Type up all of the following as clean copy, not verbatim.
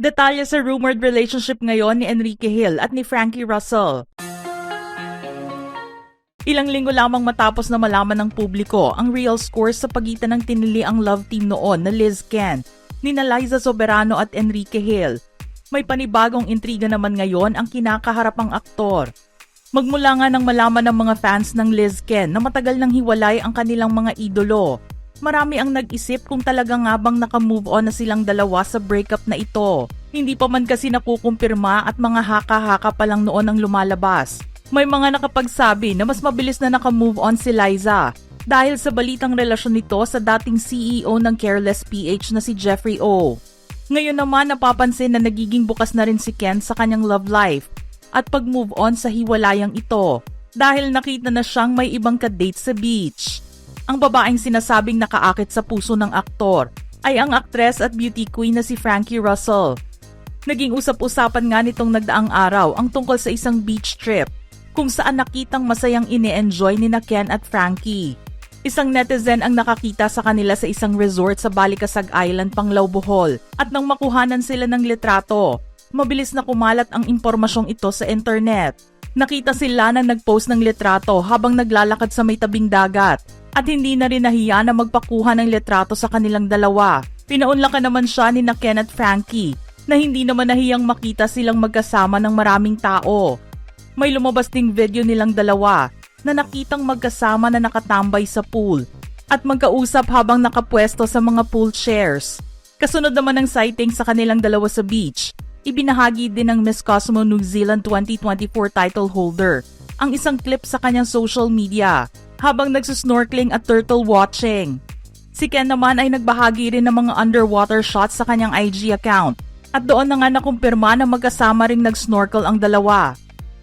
Detalye sa rumored relationship ngayon ni Enrique Hill at ni Frankie Russell. Ilang linggo lamang matapos na malaman ng publiko ang real score sa pagitan ng tiniliang love team noon na Liz Ken, nina Liza Soberano at Enrique Hill, may panibagong intriga naman ngayon ang kinakaharapang aktor. Magmula nga nang malaman ng mga fans ng Liz Ken na matagal nang hiwalay ang kanilang mga idolo, marami ang nag-isip kung talaga nga bang naka-move on na silang dalawa sa breakup na ito. Hindi pa man kasi nakukumpirma at mga haka-haka pa lang noon ang lumalabas. May mga nakapagsabi na mas mabilis na naka-move on si Liza dahil sa balitang relasyon nito sa dating CEO ng Careless PH na si Jeffrey O. Ngayon naman napapansin na nagiging bukas na rin si Ken sa kanyang love life at pag-move on sa hiwalayang ito dahil nakita na siyang may ibang ka-date sa beach. Ang babaeng sinasabing nakaakit sa puso ng aktor ay ang aktres at beauty queen na si Frankie Russell. Naging usap-usapan nga nitong nagdaang araw ang tungkol sa isang beach trip kung saan nakitang masayang ine-enjoy ni na Ken at Frankie. Isang netizen ang nakakita sa kanila sa isang resort sa Balikasag Island, Panglao, Bohol at nang makuhanan sila ng litrato, mabilis na kumalat ang impormasyong ito sa internet. Nakita sila na nag-post ng litrato habang naglalakad sa may tabing dagat at hindi na rin nahiya na magpakuha ng litrato sa kanilang dalawa. Pinaunlakan naman siya ni na Ken at Frankie na hindi naman nahiyang makita silang magkasama ng maraming tao. May lumabas ding video nilang dalawa na nakitang magkasama na nakatambay sa pool at magkausap habang nakapwesto sa mga pool chairs. Kasunod naman ng sighting sa kanilang dalawa sa beach, ibinahagi din ng Miss Cosmo New Zealand 2024 title holder ang isang clip sa kanyang social media habang nagsusnorkeling at turtle watching. Si Ken naman ay nagbahagi rin ng mga underwater shots sa kanyang IG account at doon na nga nakumpirma na magkasama ring nag-snorkel ang dalawa.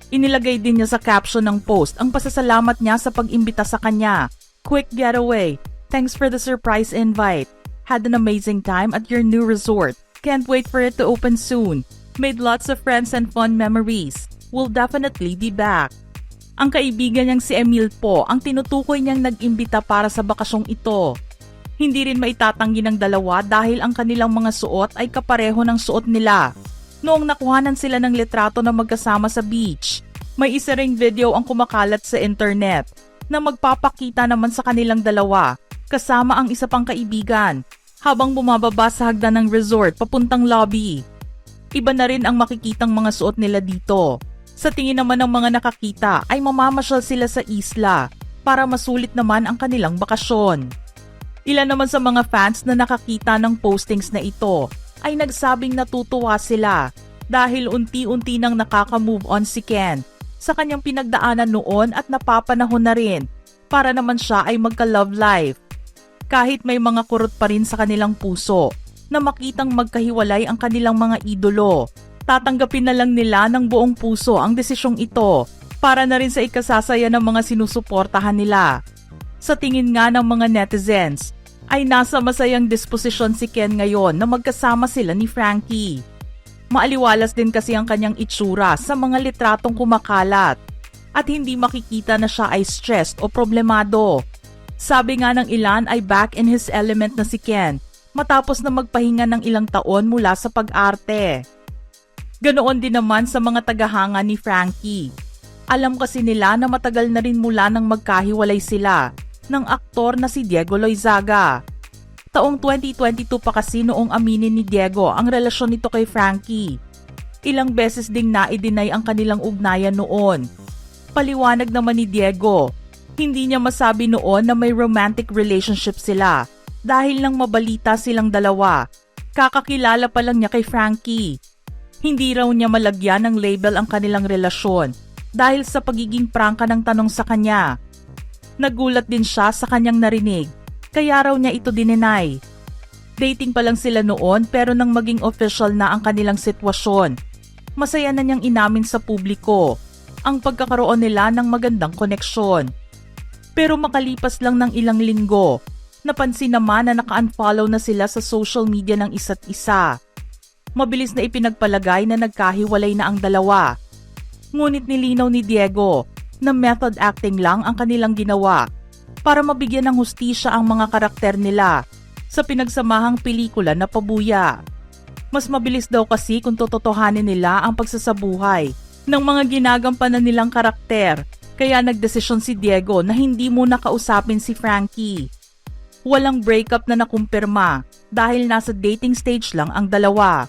Inilagay din niya sa caption ng post ang pasasalamat niya sa pag-imbita sa kanya. Quick getaway. Thanks for the surprise invite. Had an amazing time at your new resort. Can't wait for it to open soon. Made lots of friends and fun memories. Will definitely be back. Ang kaibigan niyang si Emil po ang tinutukoy niyang nag-imbita para sa bakasyong ito. Hindi rin maitatanggi ng dalawa dahil ang kanilang mga suot ay kapareho ng suot nila. Noong nakuhanan sila ng litrato na magkasama sa beach, may isa ring video ang kumakalat sa internet na magpapakita naman sa kanilang dalawa kasama ang isa pang kaibigan habang bumababa sa hagdan ng resort papuntang lobby. Iba na rin ang makikitang mga suot nila dito. Sa tingin naman ng mga nakakita ay mamamasyal sila sa isla para masulit naman ang kanilang bakasyon. Ilan naman sa mga fans na nakakita ng postings na ito ay nagsabing natutuwa sila dahil unti-unti nang nakaka-move on si Ken sa kanyang pinagdaanan noon at napapanahon na rin para naman siya ay magka-love life. Kahit may mga kurot pa rin sa kanilang puso na makitang magkahiwalay ang kanilang mga idolo, tatanggapin na lang nila ng buong puso ang desisyong ito para na rin sa ikasasaya ng mga sinusuportahan nila. Sa tingin nga ng mga netizens, ay nasa masayang disposisyon si Ken ngayon na magkasama sila ni Frankie. Maaliwalas din kasi ang kanyang itsura sa mga litratong kumakalat at hindi makikita na siya ay stressed o problemado. Sabi nga ng ilan ay back in his element na si Ken matapos na magpahinga ng ilang taon mula sa pag-arte. Ganoon din naman sa mga tagahanga ni Frankie. Alam kasi nila na matagal na rin mula nang magkahiwalay sila ng aktor na si Diego Loizaga. Taong 2022 pa kasi noong aminin ni Diego ang relasyon nito kay Frankie. Ilang beses ding na-deny ang kanilang ugnayan noon. Paliwanag naman ni Diego, hindi niya masabi noon na may romantic relationship sila dahil nang mabalita silang dalawa. Kakakilala pa lang niya kay Frankie. Hindi raw niya malagyan ng label ang kanilang relasyon dahil sa pagiging prangka ng tanong sa kanya. Nagulat din siya sa kanyang narinig, kaya raw niya ito dininay. Dating pa lang sila noon pero nang maging official na ang kanilang sitwasyon, masaya na niyang inamin sa publiko ang pagkakaroon nila ng magandang koneksyon. Pero makalipas lang ng ilang linggo, napansin naman na naka-unfollow na sila sa social media ng isa't isa. Mabilis na ipinagpalagay na nagkahiwalay na ang dalawa. Ngunit nilinaw ni Diego na method acting lang ang kanilang ginawa para mabigyan ng hustisya ang mga karakter nila sa pinagsamahang pelikula na Pabuya. Mas mabilis daw kasi kung tototohanin nila ang pagsasabuhay ng mga ginagampanan nilang karakter, kaya nagdesisyon si Diego na hindi muna kausapin si Frankie. Walang breakup na nakumpirma dahil nasa dating stage lang ang dalawa.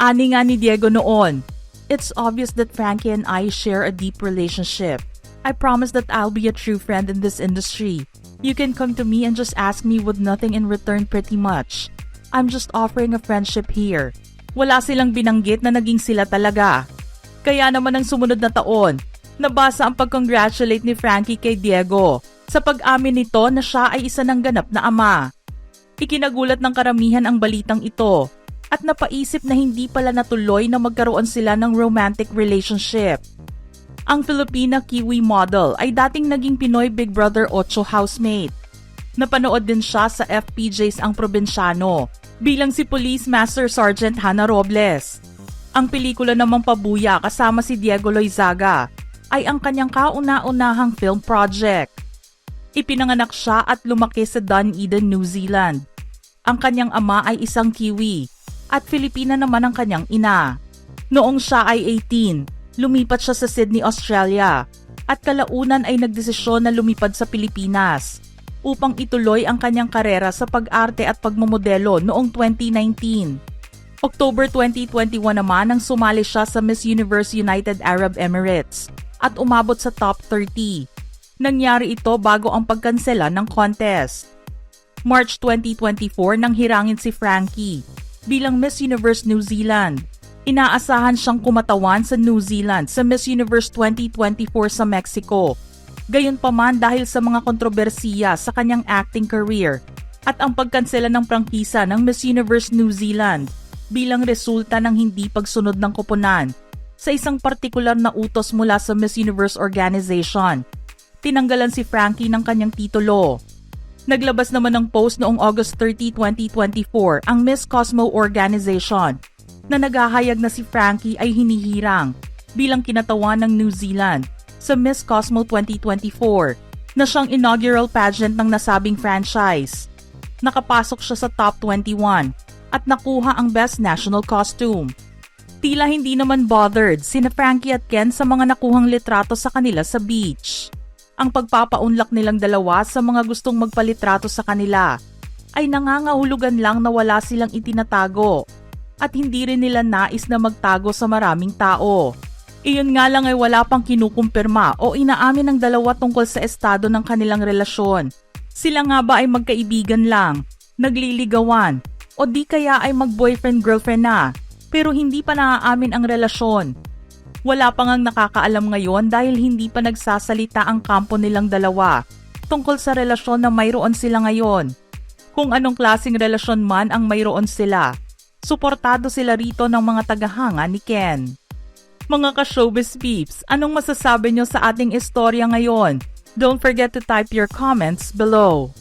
Ani nga ni Diego noon, "It's obvious that Frankie and I share a deep relationship. I promise that I'll be a true friend in this industry. You can come to me and just ask me with nothing in return pretty much. I'm just offering a friendship here." Wala silang binanggit na naging sila talaga. Kaya naman ang sumunod na taon, nabasa ang pag-congratulate ni Frankie kay Diego sa pag-amin nito na siya ay isa ng ganap na ama. Ikinagulat ng karamihan ang balitang ito at napaisip na hindi pala natuloy na magkaroon sila ng romantic relationship. Ang Filipina-Kiwi model ay dating naging Pinoy Big Brother 8 housemate. Napanood din siya sa FPJ's Ang Probinsyano bilang si Police Master Sergeant Hannah Robles. Ang pelikula namang Pabuya kasama si Diego Loizaga ay ang kanyang kauna-unahang film project. Ipinanganak siya at lumaki sa Dunedin, New Zealand. Ang kanyang ama ay isang Kiwi at Filipina naman ang kanyang ina. Noong siya ay 18, lumipat siya sa Sydney, Australia at kalaunan ay nagdesisyon na lumipad sa Pilipinas upang ituloy ang kanyang karera sa pag-arte at pagmomodelo noong 2019. October 2021 naman nang sumali siya sa Miss Universe United Arab Emirates at umabot sa top 30. Nangyari ito bago ang pagkansela ng contest. March 2024 nang hirangin si Frankie bilang Miss Universe New Zealand. Inaasahan siyang kumatawan sa New Zealand sa Miss Universe 2024 sa Mexico. Gayunpaman dahil sa mga kontrobersiya sa kanyang acting career at ang pagkansela ng prangkisa ng Miss Universe New Zealand bilang resulta ng hindi pagsunod ng koponan sa isang partikular na utos mula sa Miss Universe Organization, tinanggalan si Frankie ng kanyang titulo. Naglabas naman ng post noong August 30, 2024 ang Miss Cosmo Organization na naghahayag na si Frankie ay hinihirang bilang kinatawan ng New Zealand sa Miss Cosmo 2024 na siyang inaugural pageant ng nasabing franchise. Nakapasok siya sa top 21 at nakuha ang Best National Costume. Tila hindi naman bothered sina Frankie at Ken sa mga nakuhang litrato sa kanila sa beach. Ang pagpapaunlak nilang dalawa sa mga gustong magpalitrato sa kanila ay nangangahulugan lang na wala silang itinatago at hindi rin nila nais na magtago sa maraming tao. Iyon nga lang ay wala pang kinukumpirma o inaamin ng dalawa tungkol sa estado ng kanilang relasyon. Sila nga ba ay magkaibigan lang, nagliligawan, o di kaya ay mag-boyfriend-girlfriend na pero hindi pa naaamin ang relasyon? Wala pa ngang nakakaalam ngayon dahil hindi pa nagsasalita ang kampo nilang dalawa tungkol sa relasyon na mayroon sila ngayon. Kung anong klaseng relasyon man ang mayroon sila, suportado sila rito ng mga tagahanga ni Ken. Mga ka-showbiz peeps, anong masasabi nyo sa ating istorya ngayon? Don't forget to type your comments below.